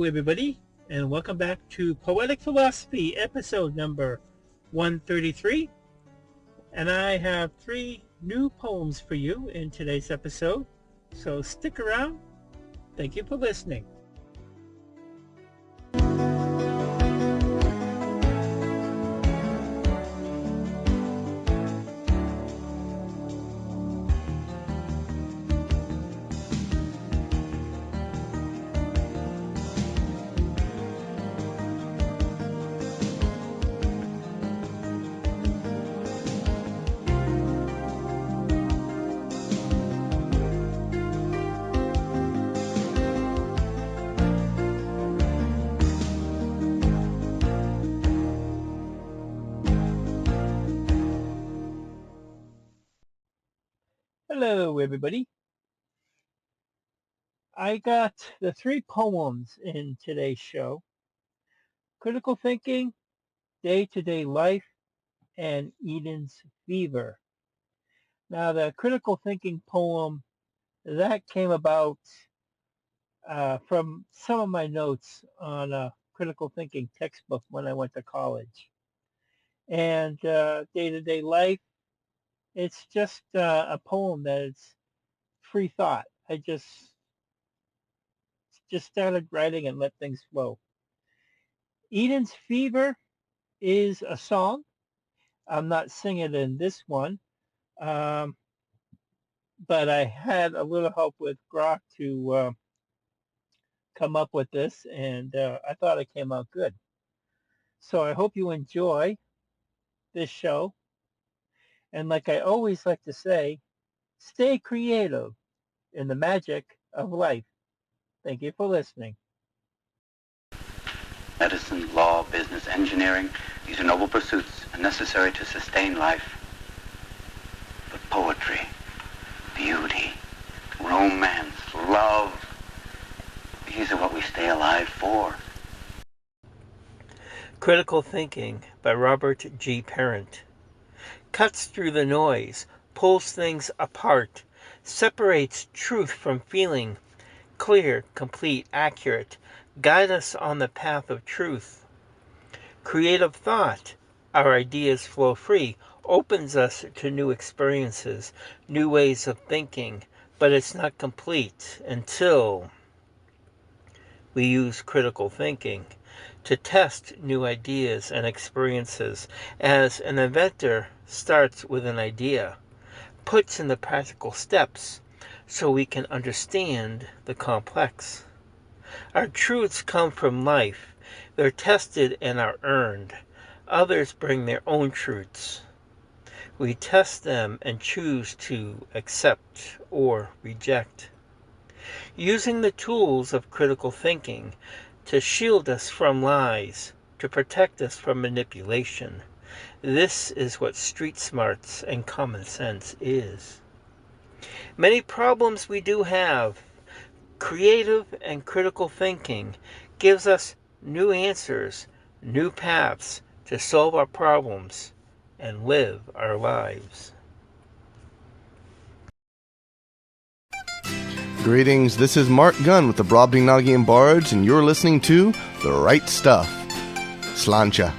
Hello, everybody, and welcome back to Poetic Philosophy, episode number 133. And I have 3 new poems for you in today's episode, so stick around. Thank you for listening. Hello, everybody. I got the 3 poems in today's show: Critical Thinking, Day-to-Day Life, and Eden's Fever. Now, the Critical Thinking poem, that came about from some of my notes on a critical thinking textbook when I went to college. And Day-to-Day Life, it's just a poem that it's free thought. I just started writing and let things flow. Eden's Fever is a song. I'm not singing it in this one, but I had a little help with Grok to come up with this, and I thought it came out good. So I hope you enjoy this show. And like I always like to say, stay creative in the magic of life. Thank you for listening. Medicine, law, business, engineering, these are noble pursuits and necessary to sustain life. But poetry, beauty, romance, love, these are what we stay alive for. Critical Thinking by Robert G. Parent. Cuts through the noise, pulls things apart, separates truth from feeling, clear, complete, accurate, guide us on the path of truth. Creative thought, our ideas flow free, opens us to new experiences, new ways of thinking, but it's not complete until we use critical thinking to test new ideas and experiences, as an inventor starts with an idea, puts in the practical steps so we can understand the complex. Our truths come from life. They're tested and are earned. Others bring their own truths. We test them and choose to accept or reject. Using the tools of critical thinking to shield us from lies, to protect us from manipulation. This is what street smarts and common sense is. Many problems we do have. Creative and critical thinking gives us new answers, new paths to solve our problems and live our lives. Greetings, this is Mark Gunn with the Brobdingnagian Bards, and you're listening to The Right Stuff. Slancha.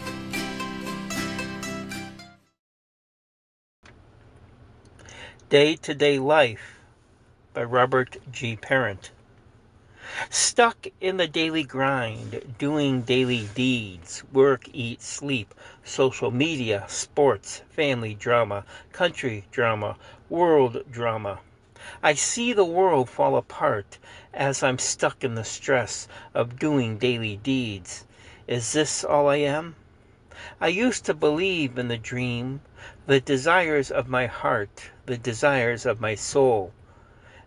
Day-to-Day Life by Robert G. Parent. Stuck in the daily grind, doing daily deeds, work, eat, sleep, social media, sports, family drama, country drama, world drama. I see the world fall apart as I'm stuck in the stress of doing daily deeds. Is this all I am? I used to believe in the dream, the desires of my heart, the desires of my soul.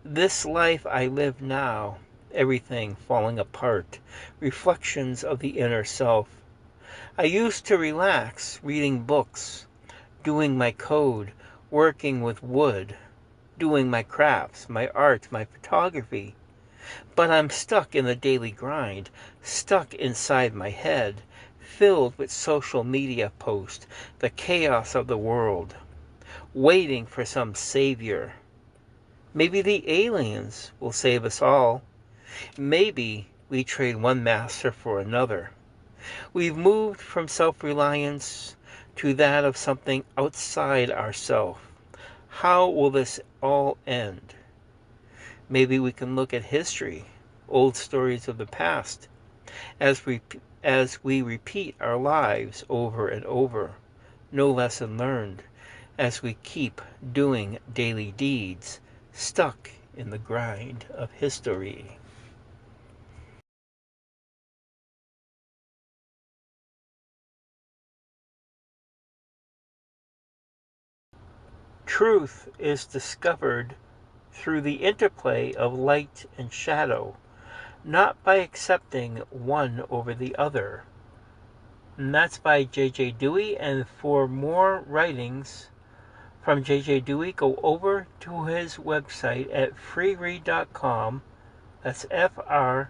This life I live now, everything falling apart, reflections of the inner self. I used to relax, reading books, doing my code, working with wood, doing my crafts, my art, my photography. But I'm stuck in the daily grind, stuck inside my head, filled with social media posts, the chaos of the world, waiting for some savior. Maybe the aliens will save us all. Maybe we trade one master for another. We've moved from self-reliance to that of something outside ourself. How will this all end? Maybe we can look at history, old stories of the past, as we repeat our lives over and over. No lesson learned, as we keep doing daily deeds, stuck in the grind of history. Truth is discovered through the interplay of light and shadow, not by accepting one over the other. And that's by J.J. Dewey, and for more writings from J.J. Dewey, go over to his website at freeread.com. That's FREEREAD.com.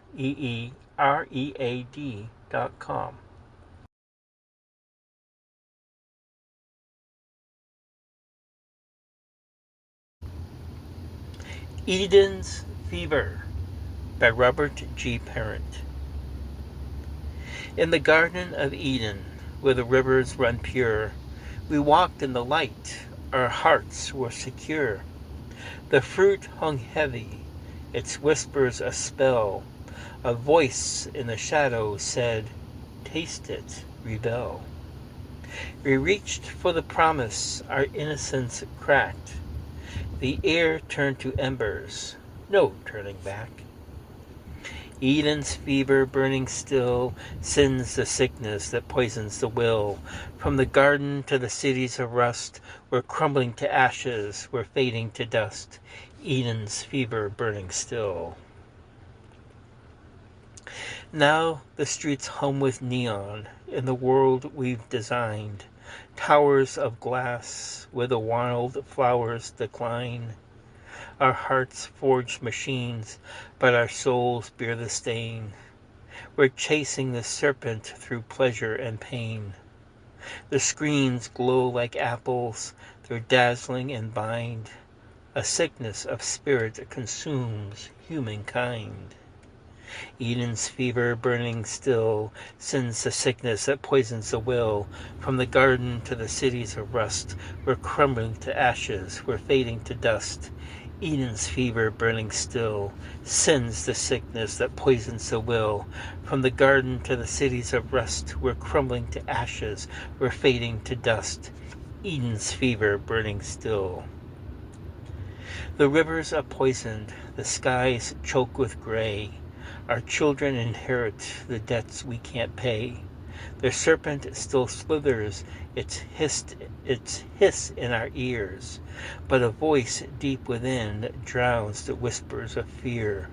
Eden's Fever by Robert G. Parent. In the Garden of Eden, where the rivers run pure, we walked in the light, our hearts were secure. The fruit hung heavy, its whispers a spell. A voice in the shadow said, "Taste it, rebel." We reached for the promise, our innocence cracked. The air turned to embers, no turning back. Eden's fever burning still, sin's the sickness that poisons the will. From the garden to the cities of rust, we're crumbling to ashes, we're fading to dust. Eden's fever burning still. Now the streets hum with neon in the world we've designed. Towers of glass where the wild flowers decline. Our hearts forge machines, but our souls bear the stain. We're chasing the serpent through pleasure and pain. The screens glow like apples, they're dazzling and bind. A sickness of spirit consumes humankind. Eden's fever burning still, sin's the sickness that poisons the will. From the garden to the cities of rust, we're crumbling to ashes, we're fading to dust. Eden's fever burning still, sin's the sickness that poisons the will. From the garden to the cities of rust, we're crumbling to ashes, we're fading to dust. Eden's fever burning still. The rivers are poisoned, the skies choke with gray. Our children inherit the debts we can't pay. The serpent still slithers, its hiss in our ears, but a voice deep within drowns the whispers of fear.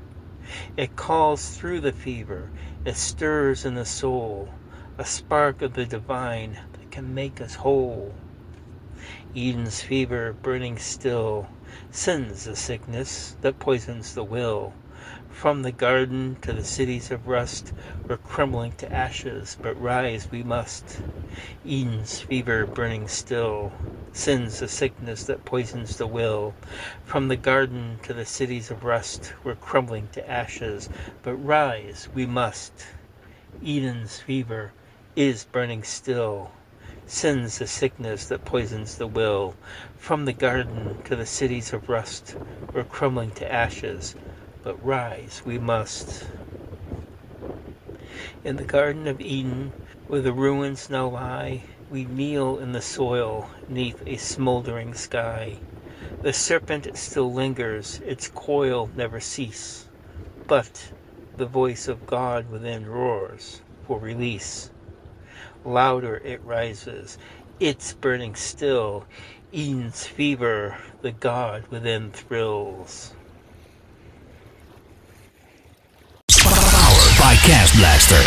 It calls through the fever, it stirs in the soul, a spark of the divine that can make us whole. Eden's fever burning still, sin's the sickness that poisons the will. From the garden to the cities of rust, we're crumbling to ashes, but rise we must. Eden's fever burning still, sin's the sickness that poisons the will. From the garden to the cities of rust, we're crumbling to ashes, but rise we must. Eden's fever is burning still, sin's the sickness that poisons the will. From the garden to the cities of rust, we're crumbling to ashes, but rise we must. In the Garden of Eden, where the ruins now lie, we kneel in the soil, neath a smoldering sky. The serpent still lingers, its coil never cease, but the voice of God within roars for release. Louder it rises, it's burning still. Eden's fever, the God within thrills. Powered by Cast Blaster.